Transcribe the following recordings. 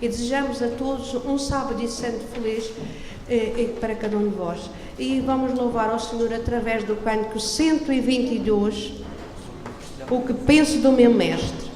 E desejamos a todos um sábado e santo feliz para cada um de vós. E vamos louvar ao Senhor através do cântico 122, o que penso do meu mestre.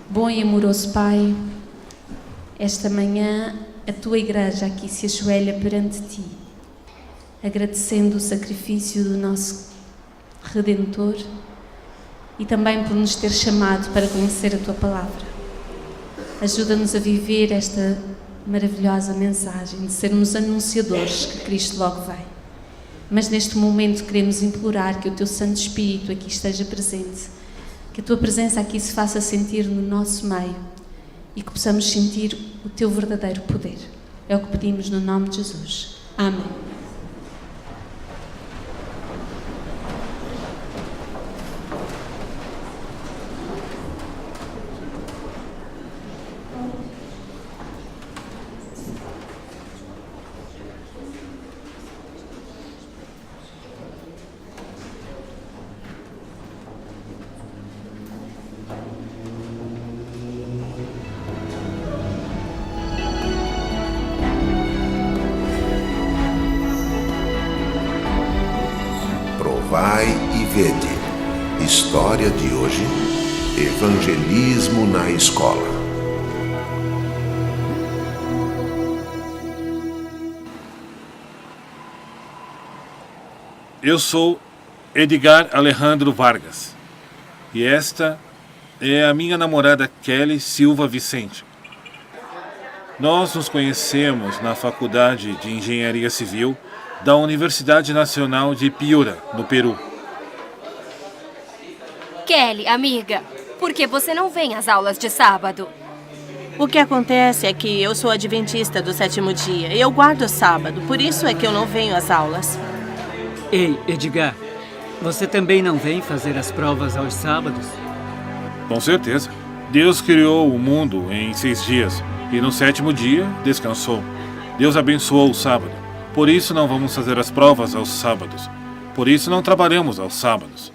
Bom e amoroso Pai, esta manhã a Tua Igreja aqui se ajoelha perante Ti, agradecendo o sacrifício do nosso Redentor e também por nos ter chamado para conhecer a Tua Palavra. Ajuda-nos a viver esta maravilhosa mensagem de sermos anunciadores que Cristo logo vem. Mas neste momento queremos implorar que o Teu Santo Espírito aqui esteja presente, que a Tua presença aqui se faça sentir no nosso meio e que possamos sentir o Teu verdadeiro poder. É o que pedimos no nome de Jesus. Amém. Provai e vede. História de hoje: evangelismo na escola. Eu sou Edgar Alejandro Vargas e esta é a minha namorada Kelly Silva Vicente. Nós nos conhecemos na Faculdade de Engenharia Civil da Universidade Nacional de Piura, no Peru. Kelly, amiga, por que você não vem às aulas de sábado? O que acontece é que eu sou adventista do 7º dia e eu guardo o sábado, por isso é que eu não venho às aulas. Ei, Edgar, você também não vem fazer as provas aos sábados? Com certeza. Deus criou o mundo em 6 dias e no 7º dia descansou. Deus abençoou o sábado. Por isso não vamos fazer as provas aos sábados. Por isso não trabalhamos aos sábados.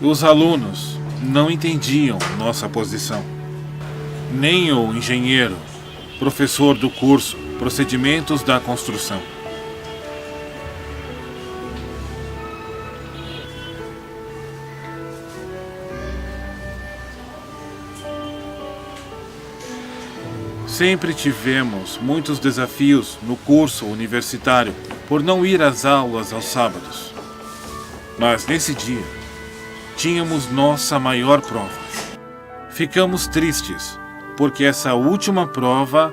Os alunos não entendiam nossa posição. Nem o engenheiro, professor do curso Procedimentos da Construção. Sempre tivemos muitos desafios no curso universitário por não ir às aulas aos sábados. Mas nesse dia, tínhamos nossa maior prova. Ficamos tristes, porque essa última prova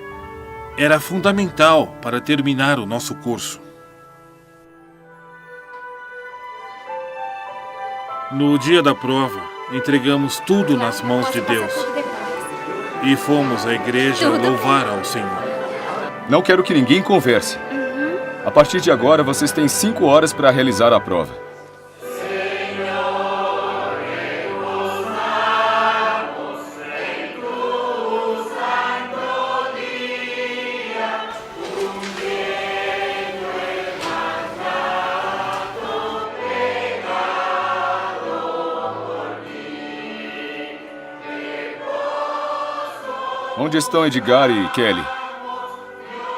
era fundamental para terminar o nosso curso. No dia da prova, entregamos tudo nas mãos de Deus. E fomos à igreja louvar ao Senhor. Não quero que ninguém converse. A partir de agora, vocês têm 5 horas para realizar a prova. Onde estão Edgar e Kelly?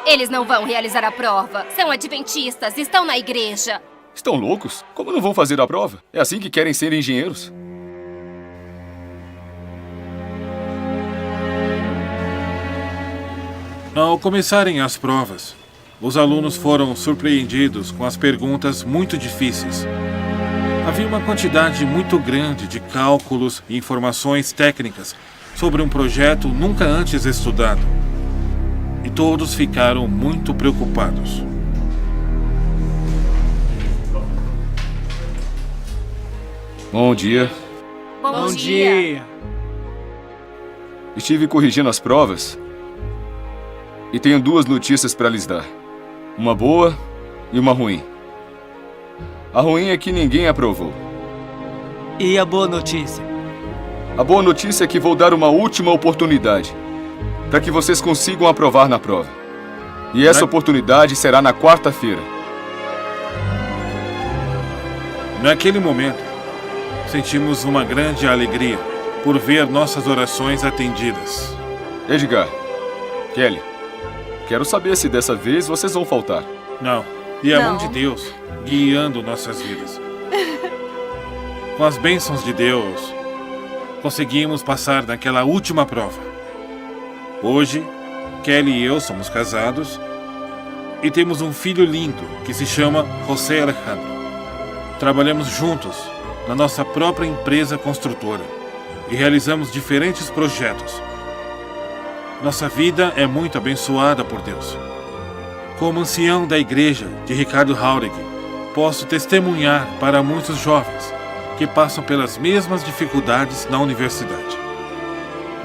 Eles não vão realizar a prova. São adventistas, estão na igreja. Estão loucos? Como não vão fazer a prova? É assim que querem ser engenheiros? Ao começarem as provas, os alunos foram surpreendidos com as perguntas muito difíceis. Havia uma quantidade muito grande de cálculos e informações técnicas sobre um projeto nunca antes estudado. E todos ficaram muito preocupados. Bom dia. Bom dia. Estive corrigindo as provas e tenho 2 notícias para lhes dar. Uma boa e uma ruim. A ruim é que ninguém aprovou. E a boa notícia? A boa notícia é que vou dar uma última oportunidade para que vocês consigam aprovar na prova. E essa oportunidade será na quarta-feira. Naquele momento, sentimos uma grande alegria por ver nossas orações atendidas. Edgar, Kelly, quero saber se dessa vez vocês vão faltar. Não, e a Não. mão de Deus guiando nossas vidas. Com as bênçãos de Deus, conseguimos passar naquela última prova. Hoje, Kelly e eu somos casados e temos um filho lindo que se chama José Alejandro. Trabalhamos juntos na nossa própria empresa construtora e realizamos diferentes projetos. Nossa vida é muito abençoada por Deus. Como ancião da igreja de Ricardo Jauregui, posso testemunhar para muitos jovens que passam pelas mesmas dificuldades na universidade.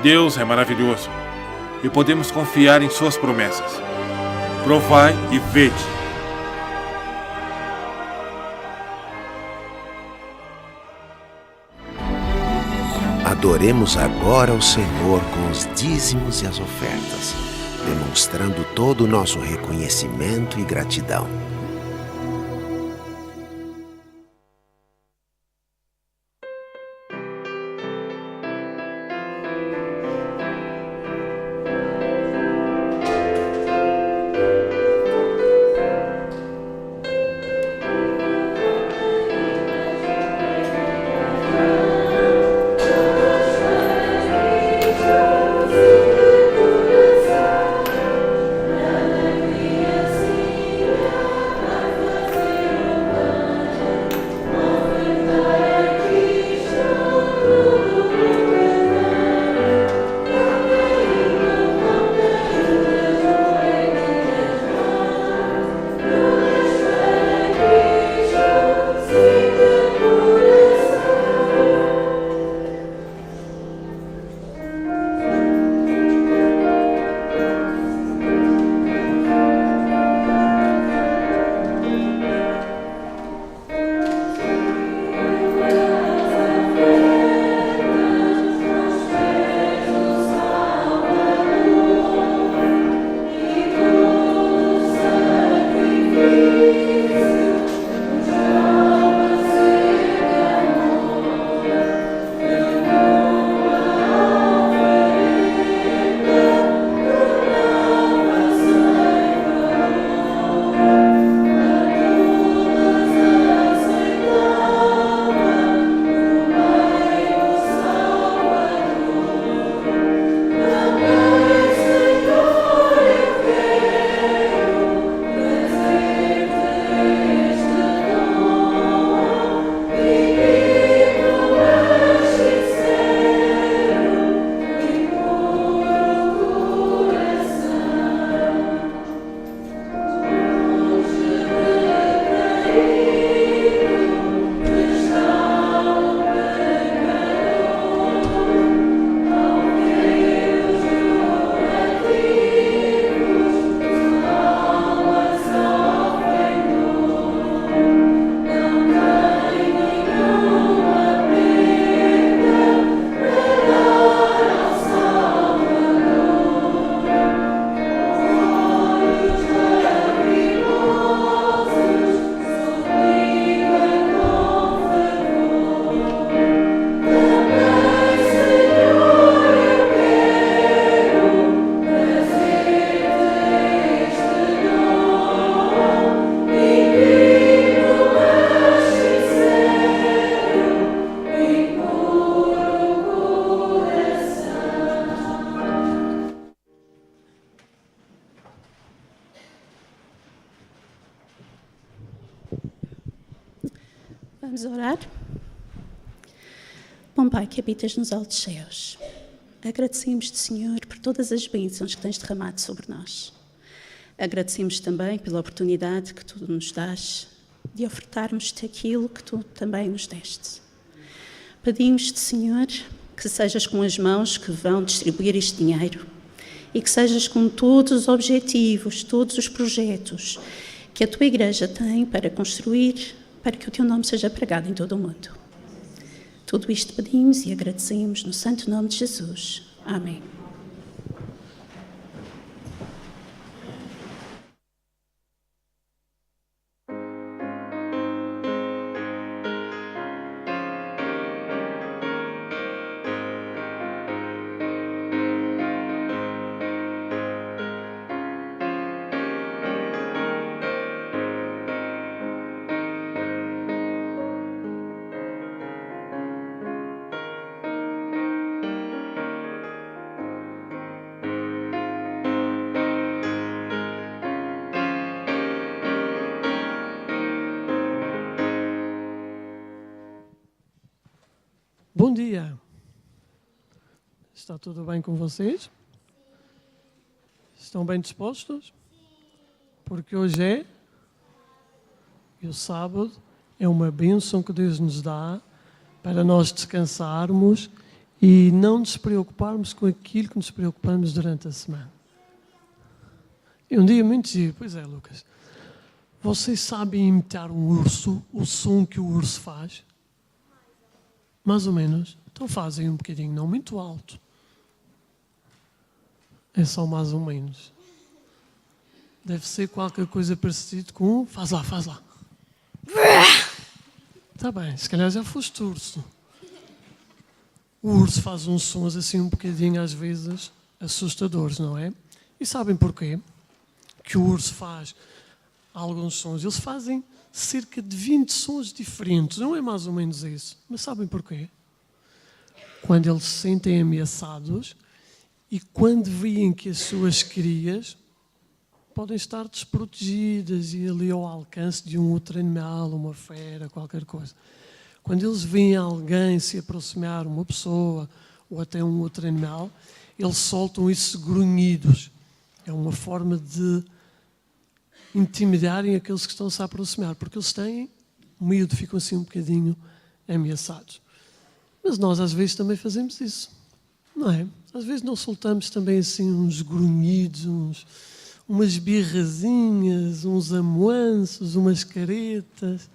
Deus é maravilhoso e podemos confiar em suas promessas. Provai e vede. Adoremos agora o Senhor com os dízimos e as ofertas, demonstrando todo o nosso reconhecimento e gratidão. Vamos orar? Bom Pai, que habitas nos altos céus, agradecemos-te, Senhor, por todas as bênçãos que tens derramado sobre nós. Agradecemos também pela oportunidade que tu nos dás de ofertarmos-te aquilo que tu também nos deste. Pedimos-te, Senhor, que sejas com as mãos que vão distribuir este dinheiro e que sejas com todos os objetivos, todos os projetos que a tua igreja tem para construir, para que o teu nome seja pregado em todo o mundo. Tudo isto pedimos e agradecemos no santo nome de Jesus. Amém. Bom dia. Está tudo bem com vocês? Estão bem dispostos? Porque hoje e o sábado é uma bênção que Deus nos dá para nós descansarmos e não nos preocuparmos com aquilo que nos preocupamos durante a semana. É um dia muito giro, pois é, Lucas. Vocês sabem imitar um urso, o som que o urso faz? Mais ou menos. Então fazem um bocadinho, não muito alto. É só mais ou menos. Deve ser qualquer coisa parecida com... Faz lá. Está bem, se calhar já foste urso. O urso faz uns sons assim um bocadinho, às vezes, assustadores, não é? E sabem porquê? Que o urso faz alguns sons. Eles fazem cerca de 20 sons diferentes. Não é mais ou menos isso. Mas sabem porquê? Quando eles se sentem ameaçados e quando veem que as suas crias podem estar desprotegidas e ali ao alcance de um outro animal, uma fera, qualquer coisa. Quando eles veem alguém se aproximar, uma pessoa ou até um outro animal, eles soltam esses grunhidos. É uma forma de intimidarem aqueles que estão-se a aproximar, porque eles têm medo, ficam assim um bocadinho ameaçados. Mas nós às vezes também fazemos isso, não é? Às vezes nós soltamos também assim uns grunhidos, umas birrazinhas, uns amuanços, umas caretas.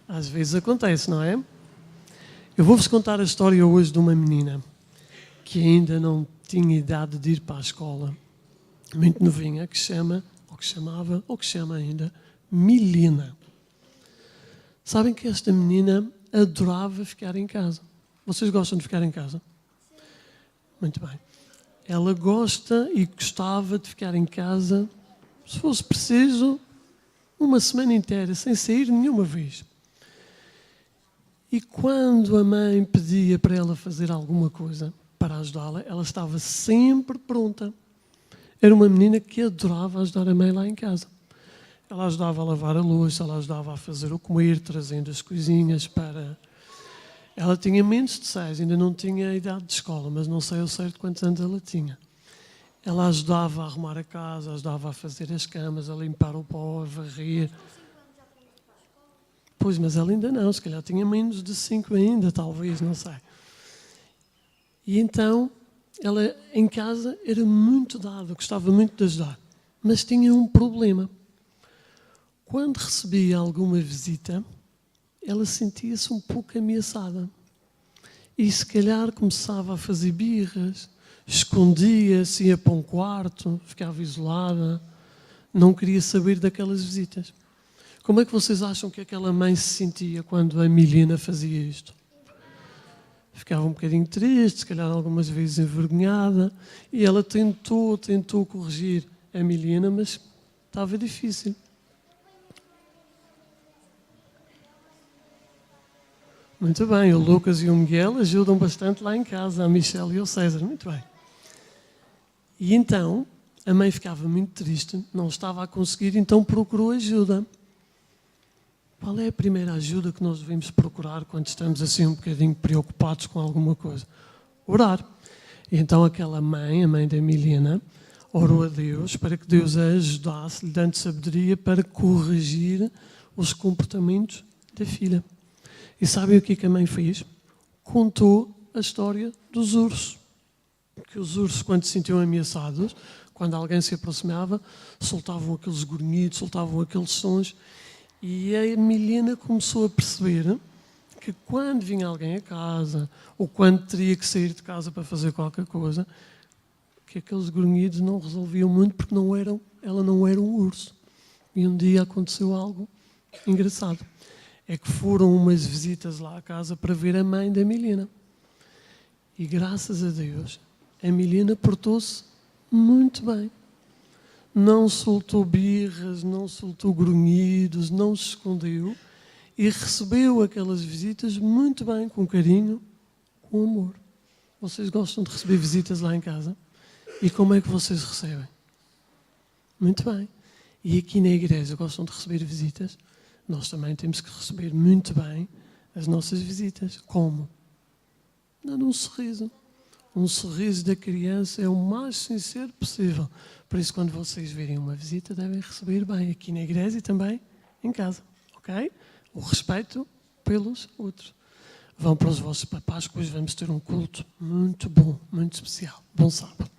Às vezes acontece, não é? Eu vou-vos contar a história hoje de uma menina que ainda não tinha idade de ir para a escola, muito novinha, que chama ainda, Milena. Sabem que esta menina adorava ficar em casa. Vocês gostam de ficar em casa? Muito bem. Ela gosta e gostava de ficar em casa, se fosse preciso, uma semana inteira, sem sair nenhuma vez. E quando a mãe pedia para ela fazer alguma coisa para ajudá-la, ela estava sempre pronta. Era uma menina que adorava ajudar a mãe lá em casa. Ela ajudava a lavar a louça, ela ajudava a fazer o comer, trazendo as coisinhas para... Ela tinha menos de 6, ainda não tinha a idade de escola, mas não sei ao certo quantos anos ela tinha. Ela ajudava a arrumar a casa, ajudava a fazer as camas, a limpar o pó, a varrer. Pois, mas ela ainda não, se calhar tinha menos de 5 ainda, talvez, não sei. E então, ela em casa era muito dada, gostava muito de ajudar, mas tinha um problema. Quando recebia alguma visita, ela sentia-se um pouco ameaçada. E se calhar começava a fazer birras, escondia-se, ia para um quarto, ficava isolada, não queria saber daquelas visitas. Como é que vocês acham que aquela mãe se sentia quando a Milena fazia isto? Ficava um bocadinho triste, se calhar algumas vezes envergonhada, e ela tentou corrigir a Milena, mas estava difícil. Muito bem, o Lucas e o Miguel ajudam bastante lá em casa, a Michelle e o César, muito bem. E então, a mãe ficava muito triste, não estava a conseguir, então procurou ajuda. Qual é a primeira ajuda que nós devemos procurar quando estamos assim um bocadinho preocupados com alguma coisa? Orar. E então aquela mãe, a mãe da Milena, orou a Deus para que Deus a ajudasse, lhe dando sabedoria para corrigir os comportamentos da filha. E sabem o que a mãe fez? Contou a história dos ursos. Que os ursos, quando se sentiam ameaçados, quando alguém se aproximava, soltavam aqueles grunhidos, soltavam aqueles sons. E a Milena começou a perceber que quando vinha alguém a casa, ou quando teria que sair de casa para fazer qualquer coisa, que aqueles grunhidos não resolviam muito porque ela não era um urso. E um dia aconteceu algo engraçado. É que foram umas visitas lá à casa para ver a mãe da Milena. E graças a Deus, a Milena portou-se muito bem. Não soltou birras, não soltou grunhidos, não se escondeu e recebeu aquelas visitas muito bem, com carinho, com amor. Vocês gostam de receber visitas lá em casa? E como é que vocês recebem? Muito bem. E aqui na igreja gostam de receber visitas? Nós também temos que receber muito bem as nossas visitas. Como? dando um sorriso. Um sorriso da criança é o mais sincero possível. Por isso, quando vocês virem uma visita, devem receber bem aqui na igreja e também em casa, ok? O respeito pelos outros. Vão para os vossos papás, que hoje vamos ter um culto muito bom, muito especial. Bom sábado.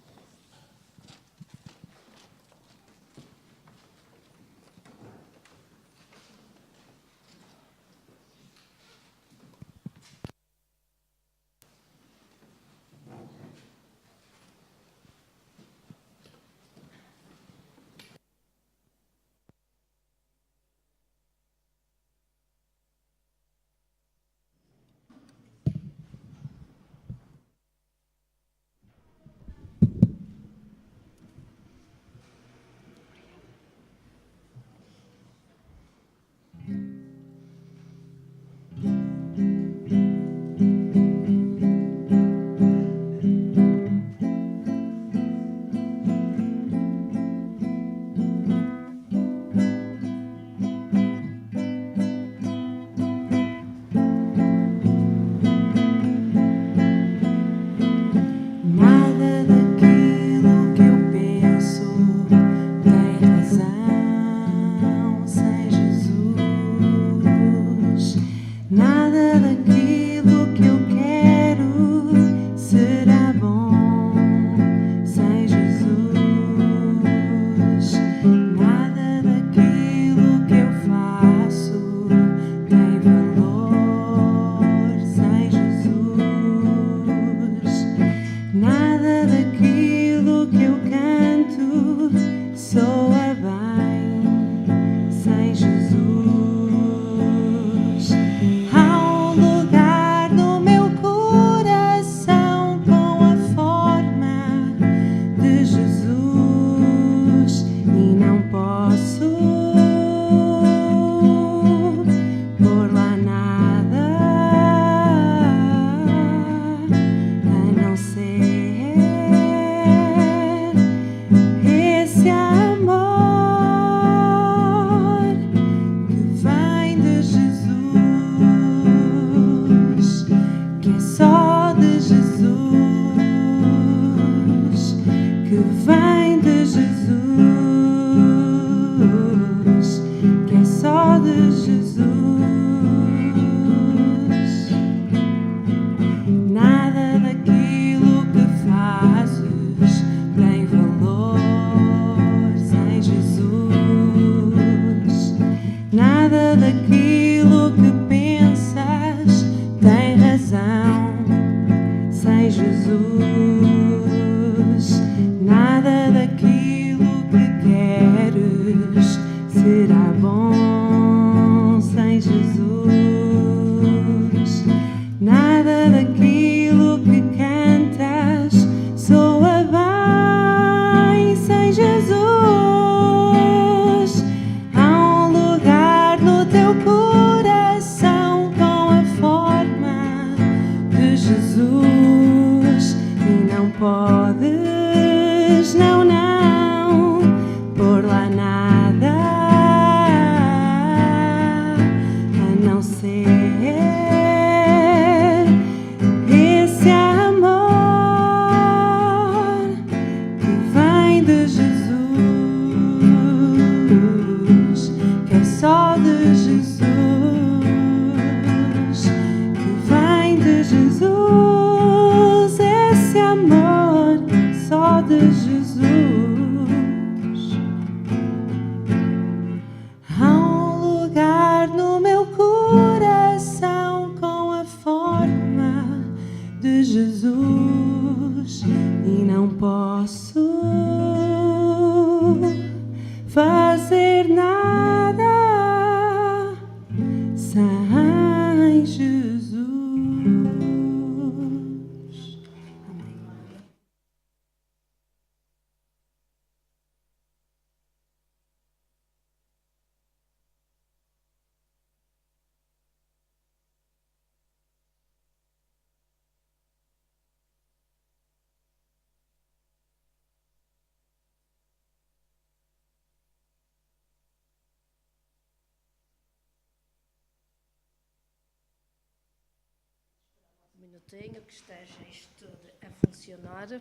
minutinho que esteja isto a funcionar.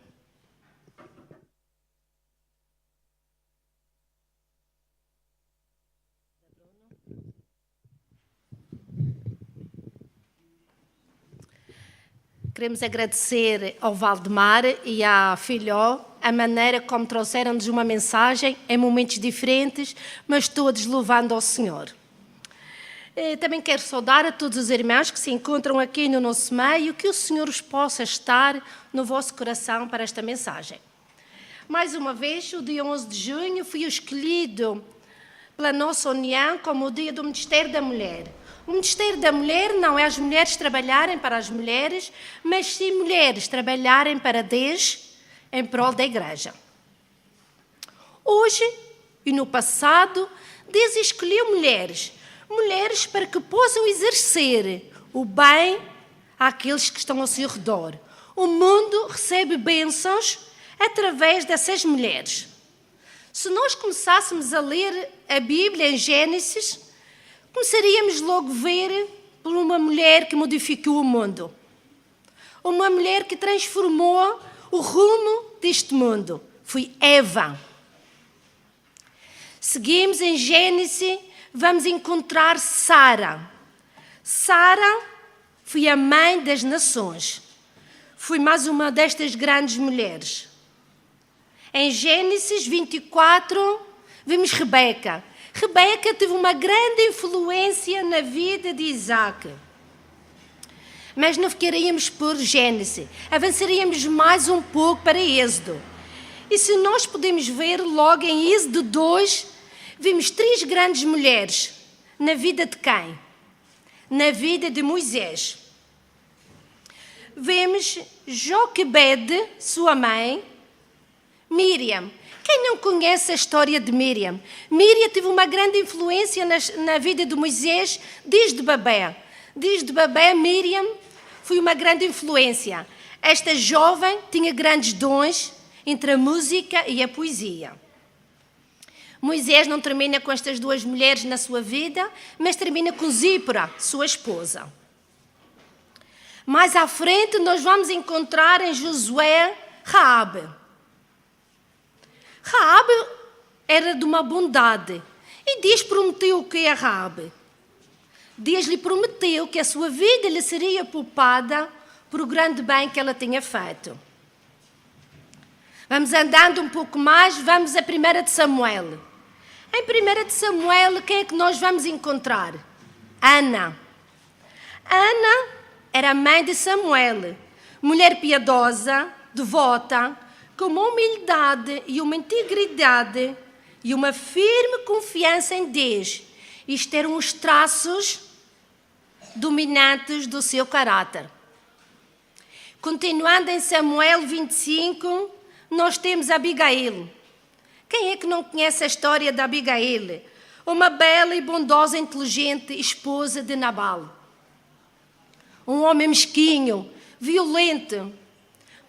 Queremos agradecer ao Valdemar e à Filhó a maneira como trouxeram-nos uma mensagem em momentos diferentes, mas todos louvando ao Senhor. Também quero saudar a todos os irmãos que se encontram aqui no nosso meio, que o Senhor os possa estar no vosso coração para esta mensagem. Mais uma vez, o dia 11 de junho foi escolhido pela nossa União como o dia do Ministério da Mulher. O Ministério da Mulher não é as mulheres trabalharem para as mulheres, mas sim mulheres trabalharem para Deus em prol da Igreja. Hoje e no passado, Deus escolheu mulheres para que possam exercer o bem àqueles que estão ao seu redor. O mundo recebe bênçãos através dessas mulheres. Se nós começássemos a ler a Bíblia em Gênesis, começaríamos logo a ver por uma mulher que modificou o mundo. Uma mulher que transformou o rumo deste mundo. Foi Eva. Seguimos em Gênesis, vamos encontrar Sara. Sara foi a mãe das nações. Foi mais uma destas grandes mulheres. Em Gênesis 24, vimos Rebeca. Rebeca teve uma grande influência na vida de Isaac. Mas não ficaríamos por Gênesis. Avançaríamos mais um pouco para Êxodo. E se nós podemos ver logo em Êxodo 2, vimos 3 grandes mulheres. Na vida de quem? Na vida de Moisés. Vemos Joquebede, sua mãe, Miriam. Quem não conhece a história de Miriam? Miriam teve uma grande influência na vida de Moisés desde bebé. Desde bebé, Miriam foi uma grande influência. Esta jovem tinha grandes dons entre a música e a poesia. Moisés não termina com estas 2 mulheres na sua vida, mas termina com Zípora, sua esposa. Mais à frente, nós vamos encontrar em Josué Raabe. Raabe era de uma bondade. E Deus prometeu o que a Raabe? Deus lhe prometeu que a sua vida lhe seria poupada por o grande bem que ela tinha feito. Vamos andando um pouco mais, vamos a 1 de Samuel. Em 1 de Samuel, quem é que nós vamos encontrar? Ana. Ana era a mãe de Samuel, mulher piedosa, devota, com uma humildade e uma integridade e uma firme confiança em Deus. Isto eram os traços dominantes do seu caráter. Continuando em Samuel 25, nós temos Abigail. Quem é que não conhece a história de Abigail? Uma bela e bondosa, inteligente esposa de Nabal. Um homem mesquinho, violento.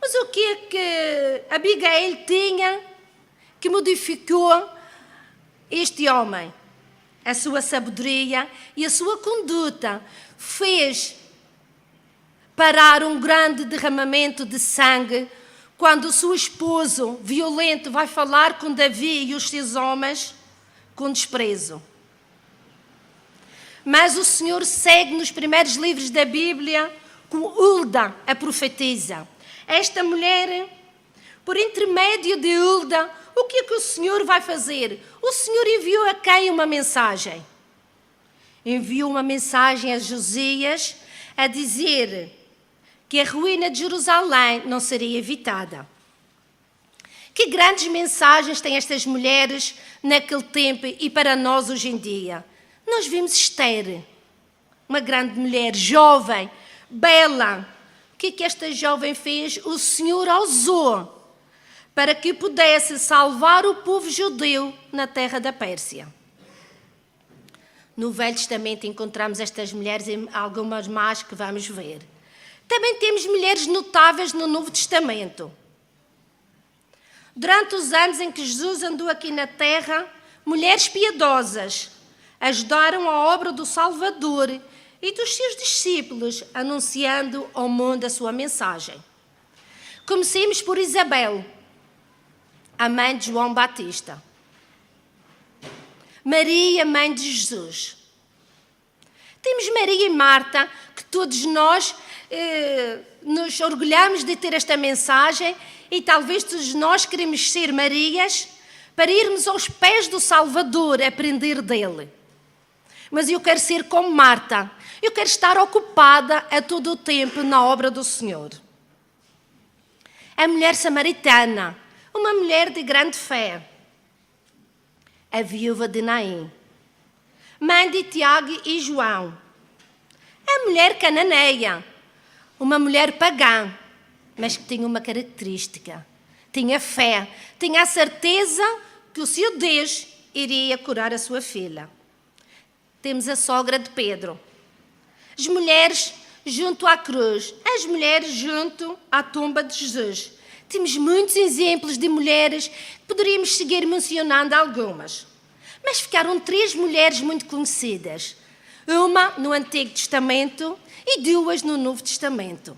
Mas o que é que Abigail tinha que modificou este homem? A sua sabedoria e a sua conduta fez parar um grande derramamento de sangue quando o seu esposo violento vai falar com Davi e os seus homens com desprezo. Mas o Senhor segue nos primeiros livros da Bíblia com Hulda, a profetisa. Esta mulher, por intermédio de Hulda, o que é que o Senhor vai fazer? O Senhor enviou a quem uma mensagem? Enviou uma mensagem a Josias a dizer que a ruína de Jerusalém não seria evitada. Que grandes mensagens têm estas mulheres naquele tempo e para nós hoje em dia? Nós vimos Esther, uma grande mulher, jovem, bela. O que esta jovem fez? O Senhor a usou para que pudesse salvar o povo judeu na terra da Pérsia. No Velho Testamento encontramos estas mulheres e algumas mais que vamos ver. Também temos mulheres notáveis no Novo Testamento. Durante os anos em que Jesus andou aqui na terra, mulheres piedosas ajudaram a obra do Salvador e dos seus discípulos, anunciando ao mundo a sua mensagem. Comecemos por Isabel, a mãe de João Batista. Maria, mãe de Jesus. Temos Maria e Marta, que todos nós nos orgulhamos de ter esta mensagem, e talvez todos nós queremos ser Marias para irmos aos pés do Salvador, aprender dele. Mas eu quero ser como Marta. Eu quero estar ocupada a todo o tempo na obra do Senhor. A mulher samaritana, uma mulher de grande fé. A viúva de Naim, mãe de Tiago e João. A mulher cananeia, uma mulher pagã, mas que tinha uma característica. Tinha fé, tinha a certeza que o seu Deus iria curar a sua filha. Temos a sogra de Pedro. As mulheres junto à cruz, as mulheres junto à tumba de Jesus. Temos muitos exemplos de mulheres, poderíamos seguir mencionando algumas. Mas ficaram 3 mulheres muito conhecidas. Uma no Antigo Testamento e 2 no Novo Testamento.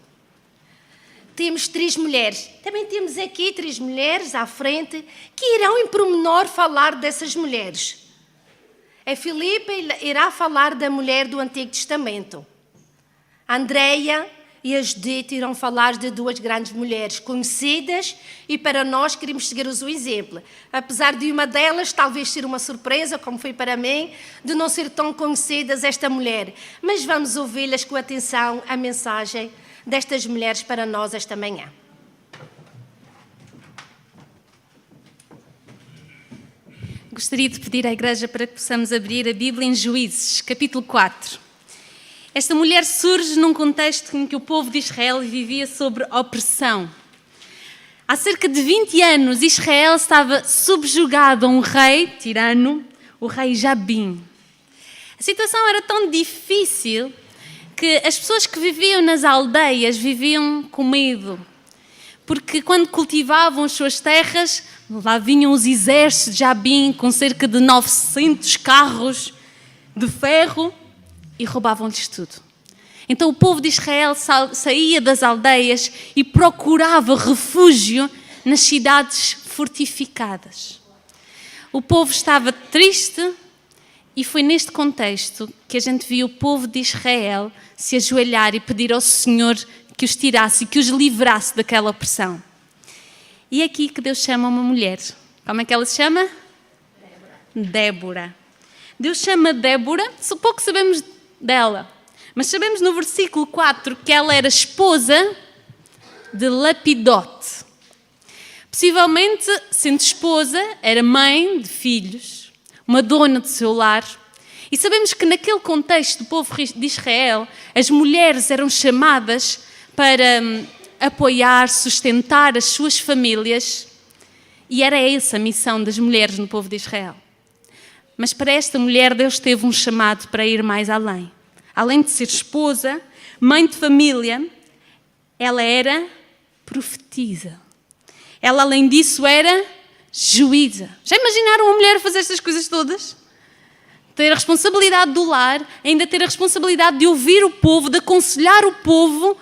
Temos 3 mulheres. Também temos aqui 3 mulheres à frente que irão em pormenor falar dessas mulheres. A Filipa irá falar da mulher do Antigo Testamento. A Andreia e a Judite irão falar de 2 grandes mulheres conhecidas e para nós queremos seguir o seu exemplo. Apesar de uma delas talvez ser uma surpresa, como foi para mim, de não ser tão conhecidas esta mulher. Mas vamos ouvi-las com atenção a mensagem destas mulheres para nós esta manhã. Gostaria de pedir à Igreja para que possamos abrir a Bíblia em Juízes, capítulo 4. Esta mulher surge num contexto em que o povo de Israel vivia sobre opressão. Há cerca de 20 anos, Israel estava subjugado a um rei tirano, o rei Jabim. A situação era tão difícil que as pessoas que viviam nas aldeias viviam com medo. Porque quando cultivavam as suas terras, lá vinham os exércitos de Jabim com cerca de 900 carros de ferro e roubavam-lhes tudo. Então o povo de Israel saía das aldeias e procurava refúgio nas cidades fortificadas. O povo estava triste e foi neste contexto que a gente viu o povo de Israel se ajoelhar e pedir ao Senhor que os tirasse e que os livrasse daquela opressão. E é aqui que Deus chama uma mulher. Como é que ela se chama? Débora. Deus chama Débora, pouco sabemos dela, mas sabemos no versículo 4 que ela era esposa de Lapidote. Possivelmente, sendo esposa, era mãe de filhos, uma dona do seu lar. E sabemos que naquele contexto do povo de Israel, as mulheres eram chamadas para apoiar, sustentar as suas famílias, e era essa a missão das mulheres no povo de Israel. Mas para esta mulher, Deus teve um chamado para ir mais além. Além de ser esposa, mãe de família, ela era profetisa. Ela, além disso, era juíza. Já imaginaram uma mulher fazer estas coisas todas? Ter a responsabilidade do lar, ainda ter a responsabilidade de ouvir o povo, de aconselhar o povo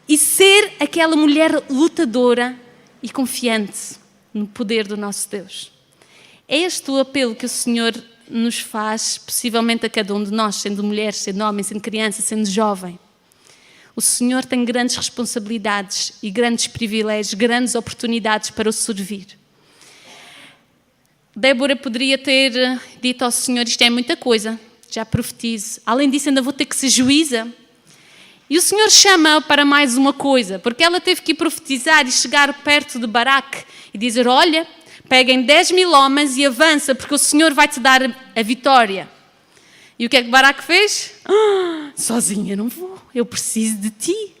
e ser aquela mulher lutadora e confiante no poder do nosso Deus. É este o apelo que o Senhor nos faz, possivelmente a cada um de nós, sendo mulher, sendo homem, sendo criança, sendo jovem. O Senhor tem grandes responsabilidades e grandes privilégios, grandes oportunidades para o servir. Débora poderia ter dito ao Senhor, isto é muita coisa, já profetizo. Além disso, ainda vou ter que ser juíza. E o Senhor chama-a para mais uma coisa, porque ela teve que profetizar e chegar perto de Baraque e dizer, olha, peguem 10.000 homens e avança, porque o Senhor vai-te dar a vitória. E o que é que Baraque fez? Sozinha não vou, eu preciso de ti.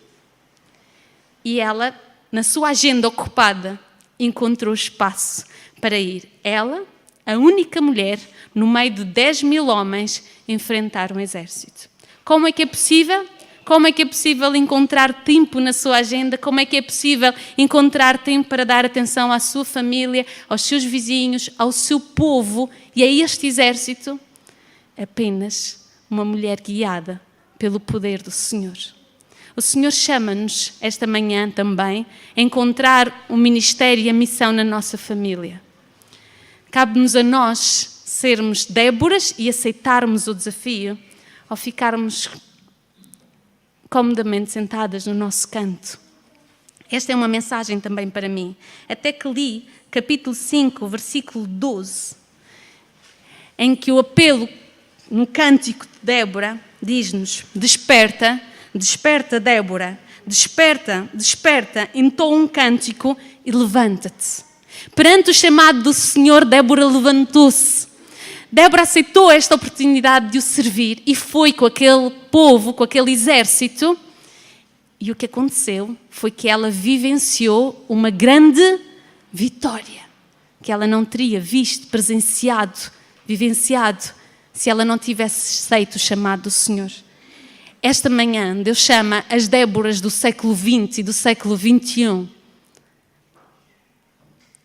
E ela, na sua agenda ocupada, encontrou espaço para ir. Ela, a única mulher, no meio de 10.000 homens, enfrentar um exército. Como é que é possível? Como é que é possível encontrar tempo na sua agenda? Como é que é possível encontrar tempo para dar atenção à sua família, aos seus vizinhos, ao seu povo e a este exército? Apenas uma mulher guiada pelo poder do Senhor. O Senhor chama-nos esta manhã também a encontrar o ministério e a missão na nossa família. Cabe-nos a nós sermos Déboras e aceitarmos o desafio ao ficarmos comodamente sentadas no nosso canto. Esta é uma mensagem também para mim. Até que li capítulo 5, versículo 12, em que o apelo no cântico de Débora diz-nos: desperta, desperta, Débora, desperta, desperta, entoa um cântico e levanta-te. Perante o chamado do Senhor, Débora levantou-se. Débora aceitou esta oportunidade de o servir e foi com aquele povo, com aquele exército. E o que aconteceu foi que ela vivenciou uma grande vitória, que ela não teria visto, vivenciado, se ela não tivesse aceito o chamado do Senhor. Esta manhã, Deus chama as Déboras do século XX e do século XXI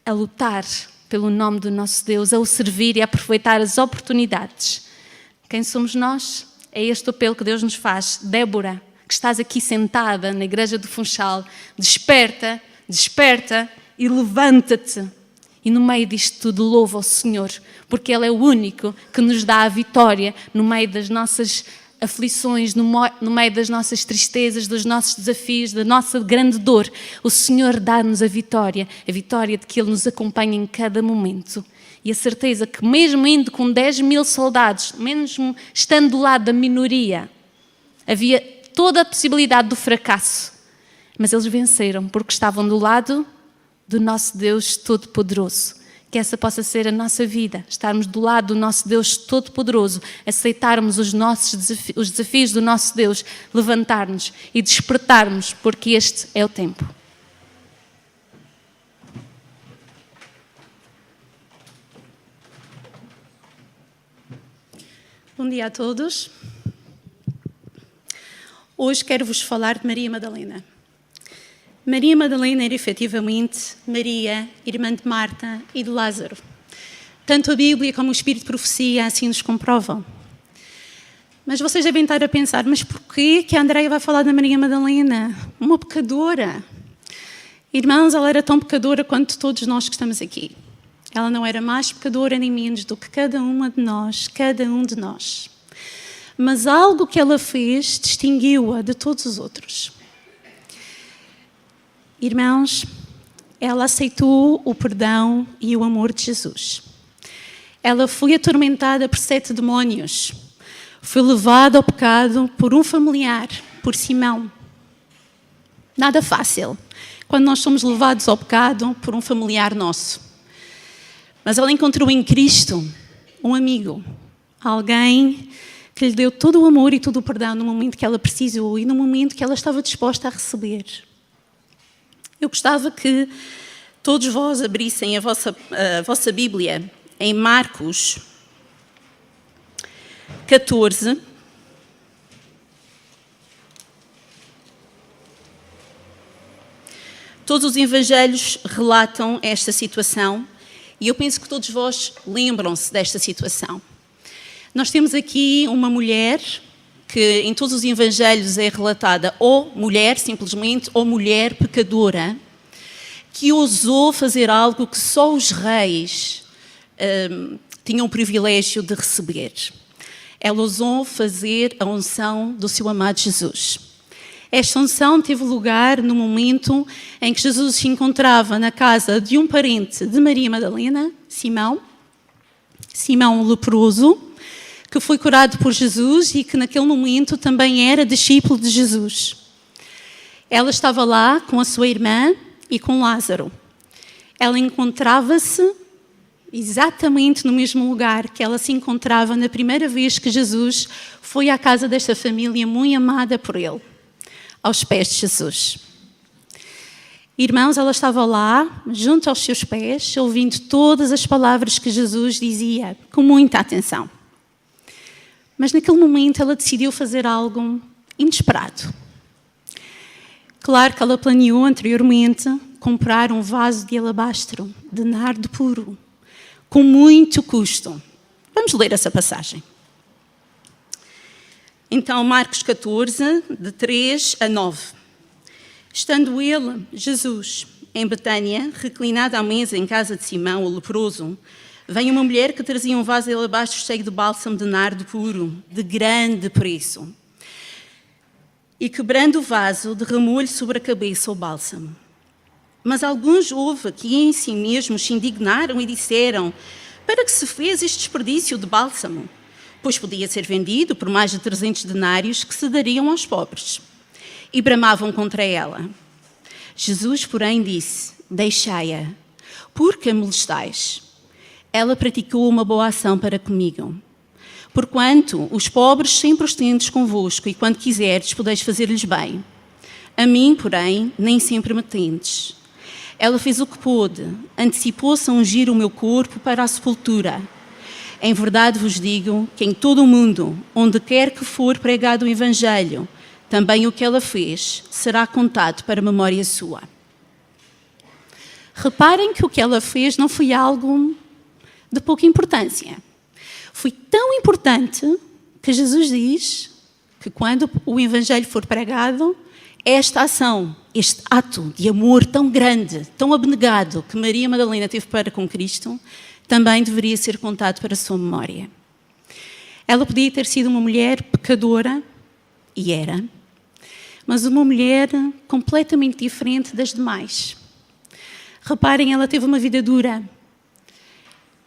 a lutar pelo nome do nosso Deus, a o servir e a aproveitar as oportunidades. Quem somos nós? É este o apelo que Deus nos faz. Débora, que estás aqui sentada na igreja do Funchal, desperta, desperta e levanta-te. E no meio disto tudo louva ao Senhor, porque Ele é o único que nos dá a vitória no meio das nossas aflições, no meio das nossas tristezas, dos nossos desafios, da nossa grande dor. O Senhor dá-nos a vitória de que Ele nos acompanha em cada momento. E a certeza que mesmo indo com 10.000 soldados, mesmo estando do lado da minoria, havia toda a possibilidade do fracasso. Mas eles venceram porque estavam do lado do nosso Deus Todo-Poderoso. Que essa possa ser a nossa vida, estarmos do lado do nosso Deus Todo-Poderoso, aceitarmos os desafios do nosso Deus, levantar-nos e despertarmos, porque este é o tempo. Bom dia a todos. Hoje quero-vos falar de Maria Madalena. Maria Madalena era efetivamente Maria, irmã de Marta e de Lázaro. Tanto a Bíblia como o Espírito de Profecia assim nos comprovam. Mas vocês devem estar a pensar, mas porquê que a Andreia vai falar da Maria Madalena? Uma pecadora. Irmãos, ela era tão pecadora quanto todos nós que estamos aqui. Ela não era mais pecadora nem menos do que cada um de nós. Mas algo que ela fez distinguiu-a de todos os outros. Irmãos, ela aceitou o perdão e o amor de Jesus. Ela foi atormentada por 7 demónios. Foi levada ao pecado por um familiar, por Simão. Nada fácil, quando nós somos levados ao pecado por um familiar nosso. Mas ela encontrou em Cristo um amigo, alguém que lhe deu todo o amor e todo o perdão no momento que ela precisou e no momento que ela estava disposta a receber. Eu gostava que todos vós abrissem a vossa Bíblia em Marcos 14. Todos os evangelhos relatam esta situação e eu penso que todos vós lembram-se desta situação. Nós temos aqui uma mulher que em todos os evangelhos é relatada ou mulher, simplesmente, ou mulher pecadora, que ousou fazer algo que só os reis tinham o privilégio de receber. Ela ousou fazer a unção do seu amado Jesus. Esta unção teve lugar no momento em que Jesus se encontrava na casa de um parente de Maria Madalena, Simão o leproso, que foi curado por Jesus e que naquele momento também era discípulo de Jesus. Ela estava lá com a sua irmã e com Lázaro. Ela encontrava-se exatamente no mesmo lugar que ela se encontrava na primeira vez que Jesus foi à casa desta família muito amada por ele, aos pés de Jesus. Irmãos, ela estava lá, junto aos seus pés, ouvindo todas as palavras que Jesus dizia, com muita atenção. Mas naquele momento ela decidiu fazer algo inesperado. Claro que ela planeou anteriormente comprar um vaso de alabastro, de nardo puro, com muito custo. Vamos ler essa passagem. Então, Marcos 14, de 3 a 9. Estando ele, Jesus, em Betânia, reclinado à mesa em casa de Simão, o leproso, veio uma mulher que trazia um vaso de alabastro cheio de bálsamo de nardo puro, de grande preço. E quebrando o vaso, derramou-lhe sobre a cabeça o bálsamo. Mas alguns houve que em si mesmos se indignaram e disseram: para que se fez este desperdício de bálsamo? Pois podia ser vendido por mais de 300 denários que se dariam aos pobres. E bramavam contra ela. Jesus, porém, disse: deixai-a, porque a molestais? Ela praticou uma boa ação para comigo. Porquanto os pobres sempre os tendes convosco, e quando quiserdes podeis fazer-lhes bem. A mim, porém, nem sempre me tendes. Ela fez o que pôde, antecipou-se a ungir o meu corpo para a sepultura. Em verdade vos digo que em todo o mundo, onde quer que for pregado o Evangelho, também o que ela fez será contado para memória sua. Reparem que o que ela fez não foi algo de pouca importância. Foi tão importante que Jesus diz que quando o Evangelho for pregado, esta ação, este ato de amor tão grande, tão abnegado que Maria Madalena teve para com Cristo, também deveria ser contado para a sua memória. Ela podia ter sido uma mulher pecadora, e era, mas uma mulher completamente diferente das demais. Reparem, ela teve uma vida dura.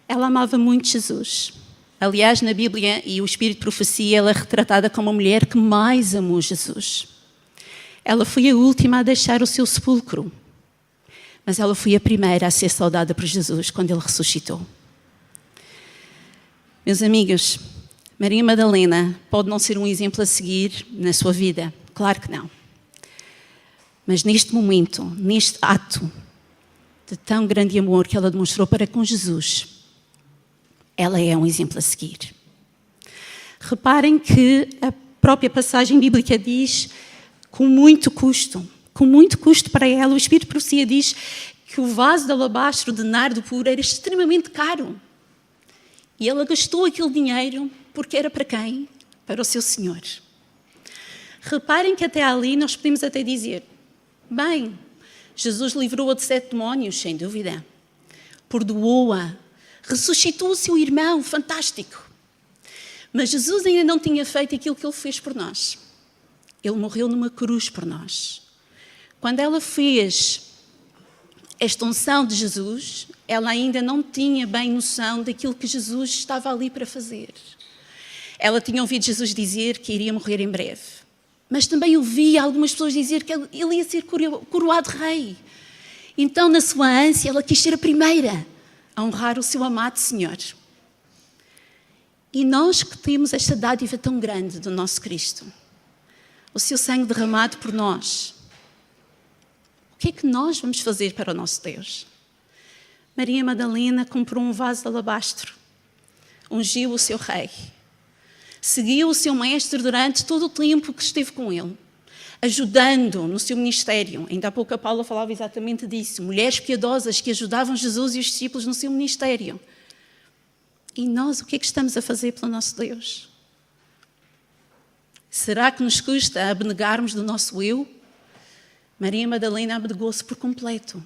Ela amava muito Jesus. Aliás, na Bíblia e o Espírito de Profecia, ela é retratada como a mulher que mais amou Jesus. Ela foi a última a deixar o seu sepulcro, mas ela foi a primeira a ser saudada por Jesus quando ele ressuscitou. Meus amigos, Maria Madalena pode não ser um exemplo a seguir na sua vida, claro que não. Mas neste momento, neste ato de tão grande amor que ela demonstrou para com Jesus, ela é um exemplo a seguir. Reparem que a própria passagem bíblica diz, com muito custo para ela, o Espírito de Profecia diz que o vaso de alabastro de nardo puro era extremamente caro. E ela gastou aquele dinheiro porque era para quem? Para o seu Senhor. Reparem que até ali nós podemos até dizer, bem, Jesus livrou-a de 7 demónios, sem dúvida. Perdoou-a, ressuscitou o seu irmão, fantástico. Mas Jesus ainda não tinha feito aquilo que ele fez por nós. Ele morreu numa cruz por nós. Quando ela fez esta unção de Jesus, ela ainda não tinha bem noção daquilo que Jesus estava ali para fazer. Ela tinha ouvido Jesus dizer que iria morrer em breve. Mas também ouvia algumas pessoas dizer que ele ia ser coroado rei. Então, na sua ânsia, ela quis ser a primeira a honrar o seu amado Senhor. E nós que temos esta dádiva tão grande do nosso Cristo, o seu sangue derramado por nós, o que é que nós vamos fazer para o nosso Deus? Maria Madalena comprou um vaso de alabastro, ungiu o seu rei, seguiu o seu mestre durante todo o tempo que esteve com ele, ajudando no seu ministério. Ainda há pouco a Paula falava exatamente disso. Mulheres piedosas que ajudavam Jesus e os discípulos no seu ministério. E nós, o que é que estamos a fazer pelo nosso Deus? Será que nos custa abnegarmos do nosso eu? Maria Madalena abnegou-se por completo.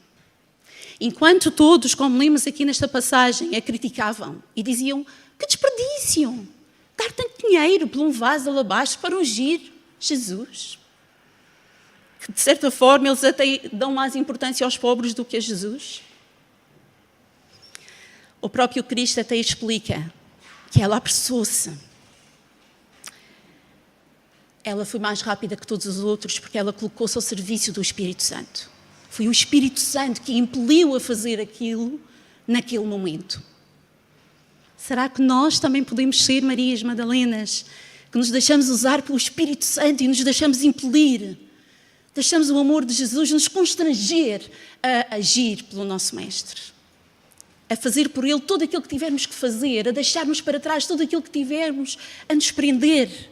Enquanto todos, como lemos aqui nesta passagem, a criticavam e diziam, que desperdício! Dar tanto dinheiro por um vaso de alabastro para ungir Jesus. Que, de certa forma, eles até dão mais importância aos pobres do que a Jesus. O próprio Cristo até explica que ela apressou-se. Ela foi mais rápida que todos os outros porque ela colocou-se ao serviço do Espírito Santo. Foi o Espírito Santo que impeliu a fazer aquilo naquele momento. Será que nós também podemos ser Marias Madalenas, que nos deixamos usar pelo Espírito Santo e nos deixamos impelir? Deixamos o amor de Jesus nos constranger a agir pelo nosso Mestre, a fazer por Ele tudo aquilo que tivermos que fazer, a deixarmos para trás tudo aquilo que tivermos a nos prender.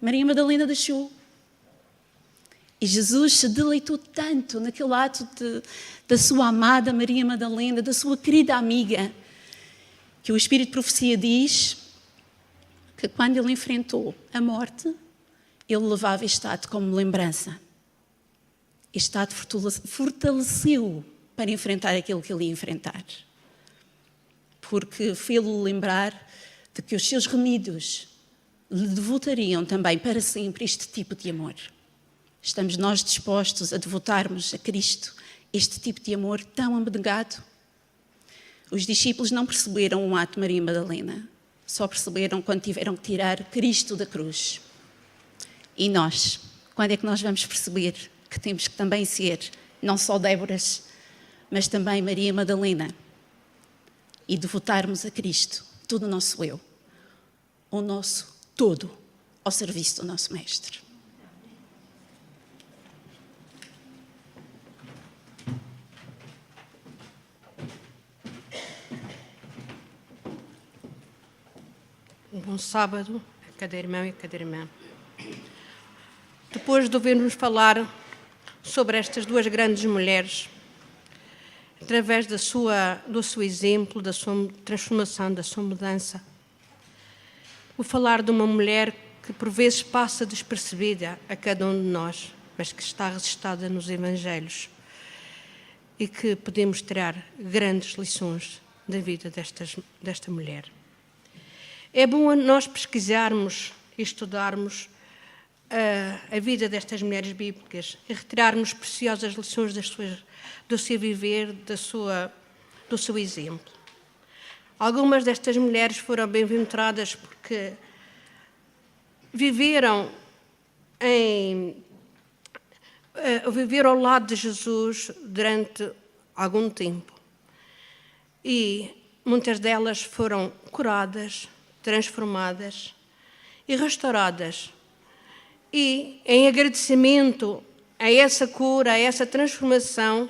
Maria Madalena deixou. E Jesus se deleitou tanto naquele ato da sua amada Maria Madalena, da sua querida amiga, que o Espírito de Profecia diz que quando ele enfrentou a morte, ele levava este ato como lembrança. Este ato fortaleceu para enfrentar aquilo que ele ia enfrentar. Porque fê-lo lembrar de que os seus remidos lhe devotariam também para sempre este tipo de amor. Estamos nós dispostos a devotarmos a Cristo este tipo de amor tão abnegado? Os discípulos não perceberam o ato de Maria Madalena, só perceberam quando tiveram que tirar Cristo da cruz. E nós, quando é que nós vamos perceber que temos que também ser não só Déboras, mas também Maria Madalena, e devotarmos a Cristo todo o nosso eu, o nosso todo, ao serviço do nosso Mestre. Um bom sábado a cada irmão e a cada irmã. Depois de ouvirmos falar sobre estas duas grandes mulheres, através do seu exemplo, da sua transformação, da sua mudança, vou falar de uma mulher que por vezes passa despercebida a cada um de nós, mas que está registada nos Evangelhos e que podemos tirar grandes lições da vida desta mulher. É bom nós pesquisarmos e estudarmos a vida destas mulheres bíblicas e retirarmos preciosas lições do seu viver, do seu exemplo. Algumas destas mulheres foram bem-aventuradas porque viveram ao lado de Jesus durante algum tempo. E muitas delas foram curadas, transformadas e restauradas. E, em agradecimento a essa cura, a essa transformação,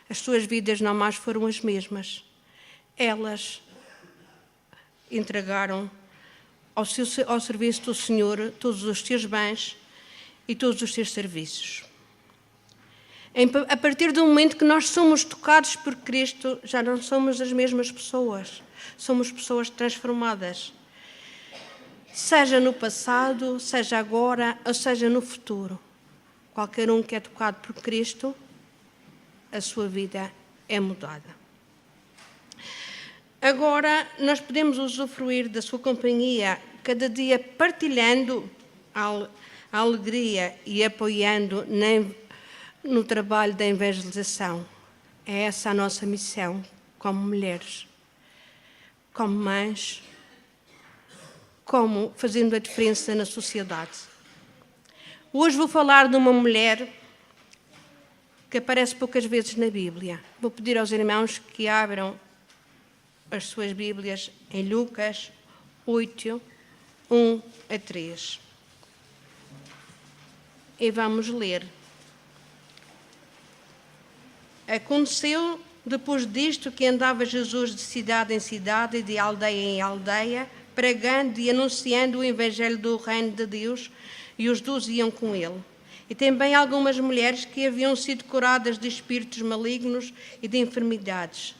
as suas vidas não mais foram as mesmas. Elas entregaram ao serviço do Senhor todos os seus bens e todos os seus serviços. A partir do momento que nós somos tocados por Cristo, já não somos as mesmas pessoas. Somos pessoas transformadas. Seja no passado, seja agora, ou seja no futuro. Qualquer um que é tocado por Cristo, a sua vida é mudada. Agora, nós podemos usufruir da sua companhia, cada dia partilhando a alegria e apoiando no trabalho da evangelização. É essa a nossa missão como mulheres, como mães, como fazendo a diferença na sociedade. Hoje vou falar de uma mulher que aparece poucas vezes na Bíblia. Vou pedir aos irmãos que abram as suas Bíblias em Lucas 8, 1 a 3. E vamos ler. Aconteceu depois disto que andava Jesus de cidade em cidade e de aldeia em aldeia, pregando e anunciando o evangelho do reino de Deus, e os 12 iam com ele. E também algumas mulheres que haviam sido curadas de espíritos malignos e de enfermidades.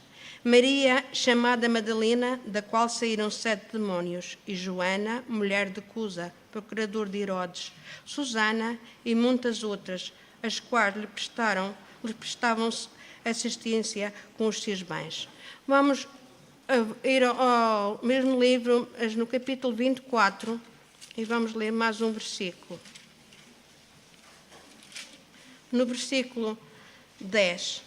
Maria, chamada Madalena, da qual saíram 7 demónios, e Joana, mulher de Cusa, procurador de Herodes, Susana e muitas outras, as quais lhe prestavam assistência com os seus bens. Vamos ir ao mesmo livro, no capítulo 24, e vamos ler mais um versículo. No versículo 10.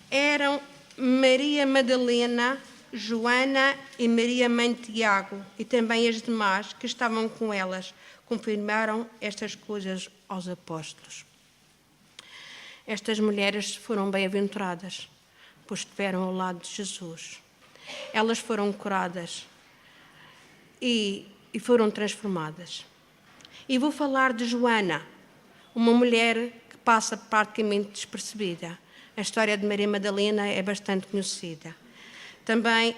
Eram Maria Madalena, Joana e Maria mãe de Tiago, e também as demais que estavam com elas, confirmaram estas coisas aos apóstolos. Estas mulheres foram bem-aventuradas, pois estiveram ao lado de Jesus. Elas foram curadas e foram transformadas. E vou falar de Joana, uma mulher que passa praticamente despercebida. A história de Maria Madalena é bastante conhecida. Também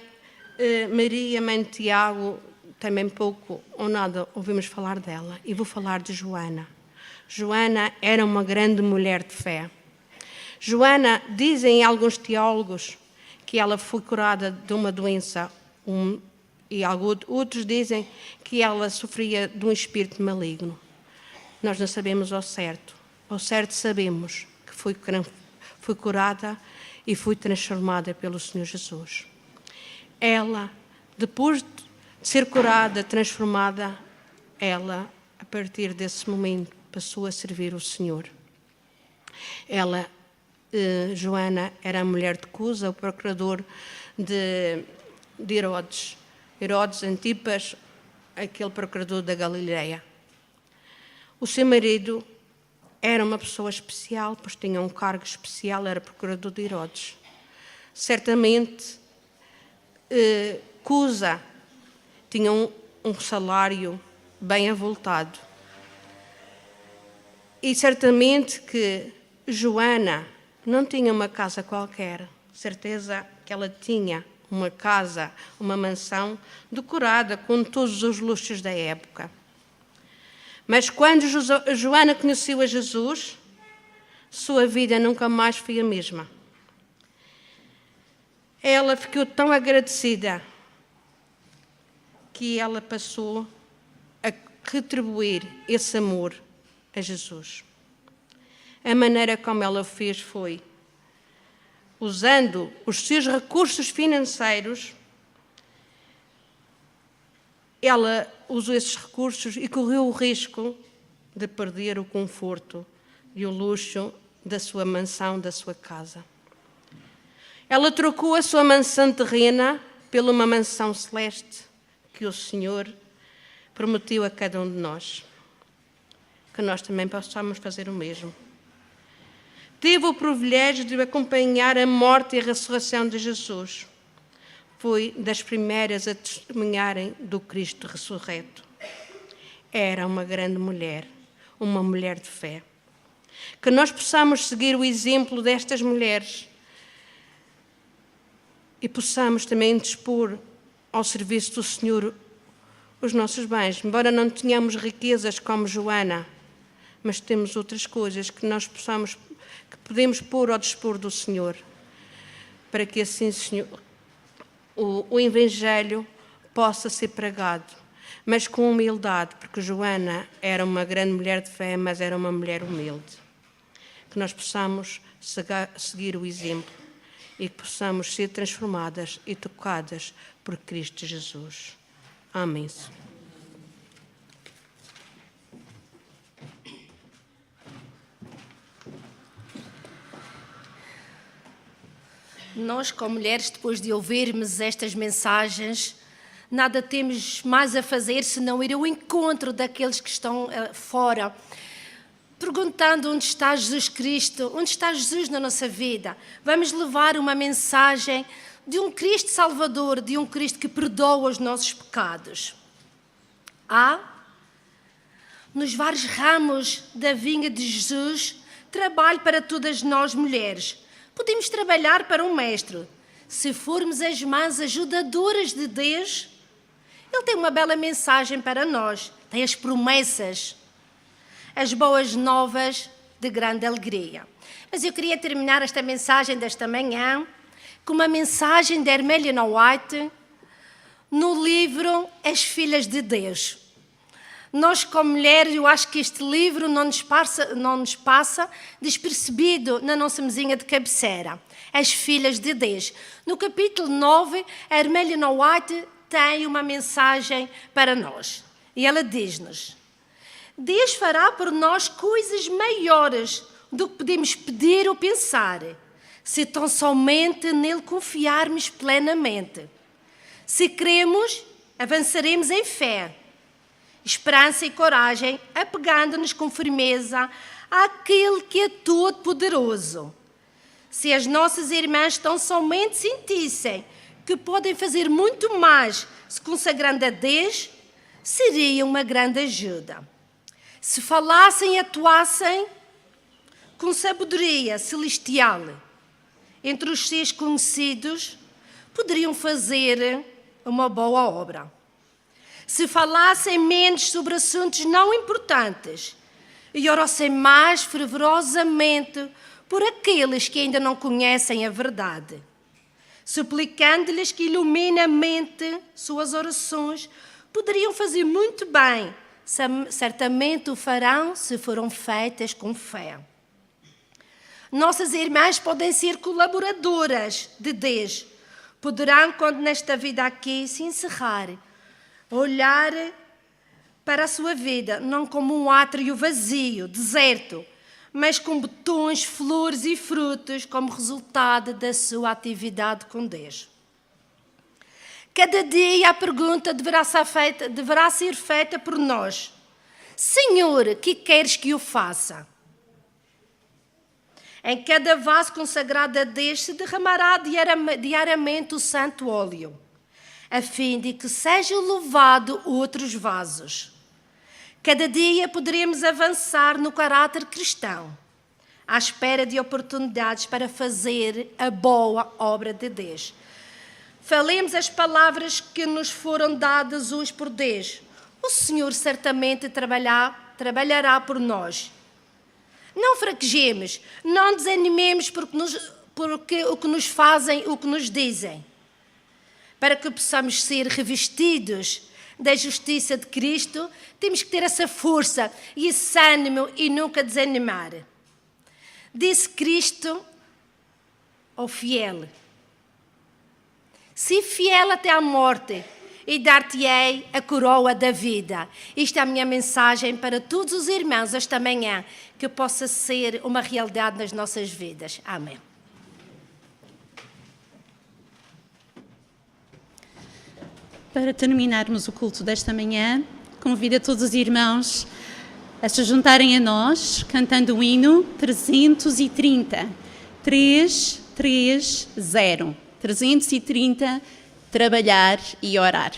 Maria, mãe de Tiago, também pouco ou nada ouvimos falar dela. E vou falar de Joana. Joana era uma grande mulher de fé. Joana, dizem alguns teólogos, que ela foi curada de uma doença e outros dizem que ela sofria de um espírito maligno. Nós não sabemos ao certo. Ao certo sabemos que foi curada e foi transformada pelo Senhor Jesus. Ela, depois de ser curada, transformada, ela, a partir desse momento, passou a servir o Senhor. Ela, Joana, era a mulher de Cusa, o procurador de Herodes. Herodes Antipas, aquele procurador da Galileia. O seu marido era uma pessoa especial, pois tinha um cargo especial, era procurador de Herodes. Certamente, Cusa tinha um salário bem avultado. E certamente que Joana não tinha uma casa qualquer. Certeza que ela tinha uma casa, uma mansão decorada com todos os luxos da época. Mas quando Joana conheceu a Jesus, sua vida nunca mais foi a mesma. Ela ficou tão agradecida que ela passou a retribuir esse amor a Jesus. A maneira como ela o fez foi usando os seus recursos financeiros. Ela usou esses recursos e correu o risco de perder o conforto e o luxo da sua mansão, da sua casa. Ela trocou a sua mansão terrena por uma mansão celeste que o Senhor prometeu a cada um de nós. Que nós também possamos fazer o mesmo. Teve o privilégio de acompanhar a morte e a ressurreição de Jesus. Foi das primeiras a testemunharem do Cristo ressurreto. Era uma grande mulher, uma mulher de fé. Que nós possamos seguir o exemplo destas mulheres e possamos também dispor ao serviço do Senhor os nossos bens. Embora não tenhamos riquezas como Joana, mas temos outras coisas que nós podemos pôr ao dispor do Senhor, para que assim, Senhor, o Evangelho possa ser pregado, mas com humildade, porque Joana era uma grande mulher de fé, mas era uma mulher humilde. Que nós possamos seguir o exemplo e que possamos ser transformadas e tocadas por Cristo Jesus. Amém. Nós, como mulheres, depois de ouvirmos estas mensagens, nada temos mais a fazer senão ir ao encontro daqueles que estão fora, perguntando onde está Jesus Cristo, onde está Jesus na nossa vida. Vamos levar uma mensagem de um Cristo Salvador, de um Cristo que perdoa os nossos pecados. Há, nos vários ramos da vinha de Jesus, trabalho para todas nós mulheres. Podemos trabalhar para um mestre. Se formos as mãos ajudadoras de Deus, Ele tem uma bela mensagem para nós. Tem as promessas, as boas novas de grande alegria. Mas eu queria terminar esta mensagem desta manhã com uma mensagem de Ellen White no livro As Filhas de Deus. Nós, como mulheres, eu acho que este livro não nos passa despercebido na nossa mesinha de cabeceira. As Filhas de Deus. No capítulo 9, a Ellen White tem uma mensagem para nós. E ela diz-nos: Deus fará por nós coisas maiores do que podemos pedir ou pensar, se tão somente nele confiarmos plenamente. Se cremos, avançaremos em fé, esperança e coragem, apegando-nos com firmeza àquele que é todo-poderoso. Se as nossas irmãs tão somente sentissem que podem fazer muito mais se consagrando a Deus, seria uma grande ajuda. Se falassem e atuassem com sabedoria celestial entre os seus conhecidos, poderiam fazer uma boa obra. Se falassem menos sobre assuntos não importantes e orassem mais fervorosamente por aqueles que ainda não conhecem a verdade. suplicando-lhes que ilumine a mente. Suas orações poderiam fazer muito bem. Certamente o farão se foram feitas com fé. Nossas irmãs podem ser colaboradoras de Deus. Poderão, quando nesta vida aqui se encerrar, olhar para a sua vida, não como um átrio vazio, deserto, mas com botões, flores e frutos como resultado da sua atividade com Deus. Cada dia a pergunta deverá ser feita por nós. Senhor, que queres que eu faça? Em cada vaso consagrado a Deus se derramará diariamente o santo óleo, a fim de que sejam louvados outros vasos. Cada dia poderemos avançar no caráter cristão, à espera de oportunidades para fazer a boa obra de Deus. Falemos as palavras que nos foram dadas hoje por Deus. O Senhor certamente trabalhará por nós. Não fraquejemos, não desanimemos porque o que nos fazem, o que nos dizem. Para que possamos ser revestidos da justiça de Cristo, temos que ter essa força e esse ânimo e nunca desanimar. Disse Cristo ao fiel: se fiel até à morte, e dar-te-ei a coroa da vida. Esta é a minha mensagem para todos os irmãos esta manhã, que possa ser uma realidade nas nossas vidas. Amém. Para terminarmos o culto desta manhã, convido a todos os irmãos a se juntarem a nós, cantando o hino 330. 330. 330, trabalhar e orar.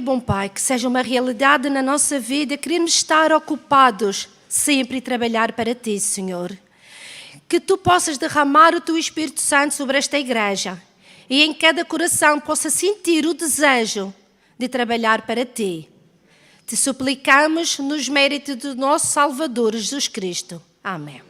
Bom Pai, que seja uma realidade na nossa vida, queremos estar ocupados sempre e trabalhar para Ti, Senhor. Que Tu possas derramar o Teu Espírito Santo sobre esta igreja e em cada coração possa sentir o desejo de trabalhar para Ti. Te suplicamos nos méritos do nosso Salvador Jesus Cristo. Amém.